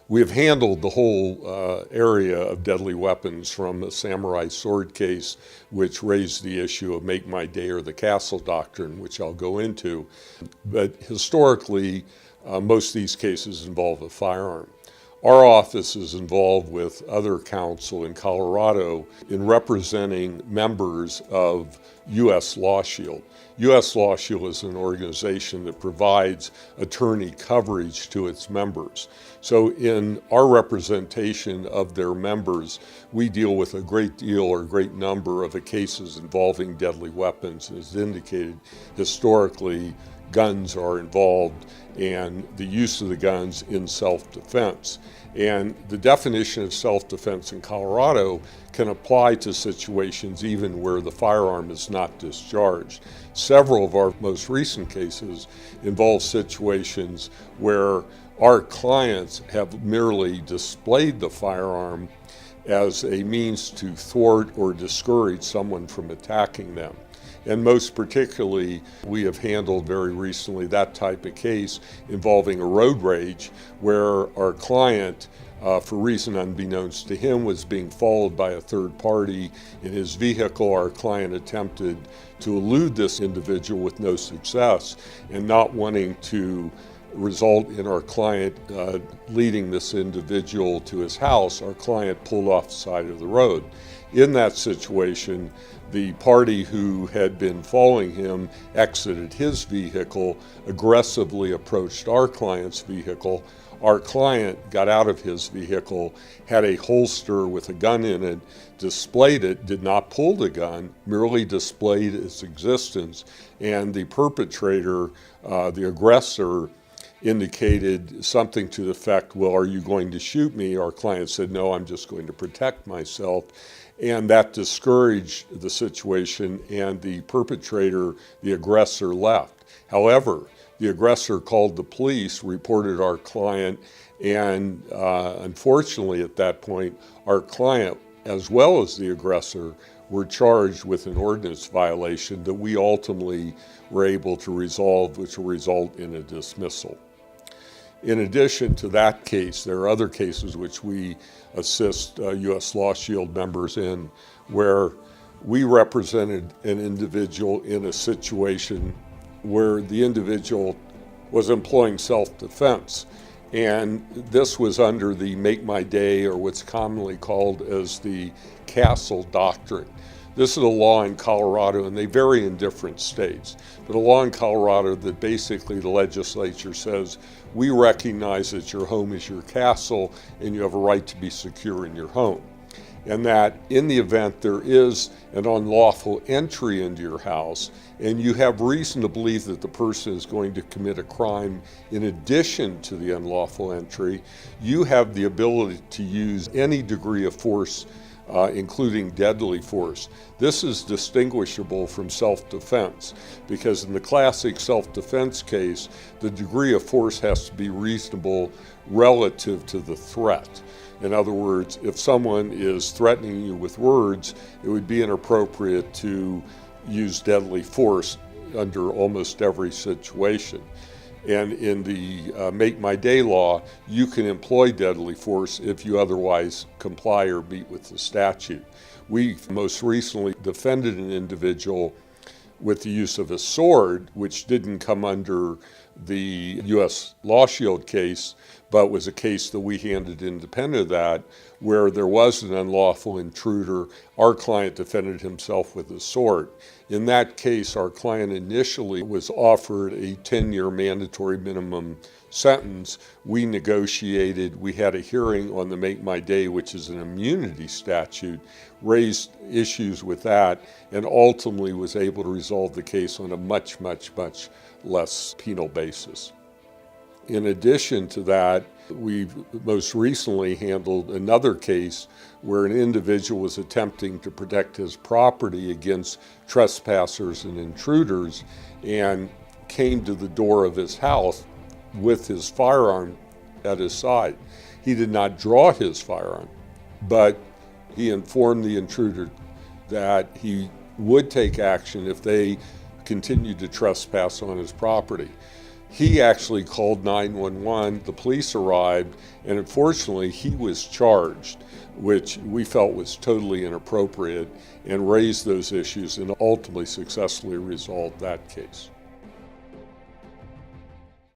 We have handled the whole area of deadly weapons, from a samurai sword case, which raised the issue of make my day or the castle doctrine, which I'll go into. But historically, most of these cases involve a firearm. Our office is involved with other counsel in Colorado in representing members of U.S. Law Shield. U.S. Law Shield is an organization that provides attorney coverage to its members. So in our representation of their members, we deal with a great deal or a great number of cases involving deadly weapons. As indicated, historically, guns are involved and the use of the guns in self-defense. And the definition of self-defense in Colorado can apply to situations even where the firearm is not discharged. Several of our most recent cases involve situations where our clients have merely displayed the firearm as a means to thwart or discourage someone from attacking them. And most particularly, we have handled very recently that type of case involving a road rage where our client, for reason unbeknownst to him, was being followed by a third party in his vehicle. Our client attempted to elude this individual with no success, and not wanting to result in our client leading this individual to his house, our client pulled off the side of the road. In that situation, the party who had been following him exited his vehicle, aggressively approached our client's vehicle. Our client got out of his vehicle, had a holster with a gun in it, displayed it, did not pull the gun, merely displayed its existence, and the perpetrator, the aggressor, indicated something to the effect, well, are you going to shoot me? Our client said, no, I'm just going to protect myself. And that discouraged the situation, and the perpetrator, the aggressor, left. However, the aggressor called the police, reported our client, and unfortunately at that point, our client, as well as the aggressor, were charged with an ordinance violation that we ultimately were able to resolve, which will result in a dismissal. In addition to that case, there are other cases which we assist U.S. Law Shield members in, where we represented an individual in a situation where the individual was employing self-defense. And this was under the make my day, or what's commonly called as the castle doctrine. This is a law in Colorado, and they vary in different states, but a law in Colorado that basically the legislature says, we recognize that your home is your castle and you have a right to be secure in your home. And that in the event there is an unlawful entry into your house and you have reason to believe that the person is going to commit a crime in addition to the unlawful entry, you have the ability to use any degree of force, including deadly force. This is distinguishable from self-defense, because in the classic self-defense case, the degree of force has to be reasonable relative to the threat. In other words, if someone is threatening you with words, it would be inappropriate to use deadly force under almost every situation. And in the Make My Day law, you can employ deadly force if you otherwise comply or meet with the statute. We most recently defended an individual with the use of a sword, which didn't come under the U.S. Law Shield case, but was a case that we handled independent of that, where there was an unlawful intruder. Our client defended himself with a sword. In that case, our client initially was offered a 10-year mandatory minimum sentence. We negotiated, we had a hearing on the Make My Day, which is an immunity statute, raised issues with that, and ultimately was able to resolve the case on a much, much, much less penal basis. In addition to that, we've most recently handled another case where an individual was attempting to protect his property against trespassers and intruders and came to the door of his house with his firearm at his side. He did not draw his firearm, but he informed the intruder that he would take action if they continued to trespass on his property. He actually called 911, the police arrived, and unfortunately he was charged, which we felt was totally inappropriate, and raised those issues and ultimately successfully resolved that case.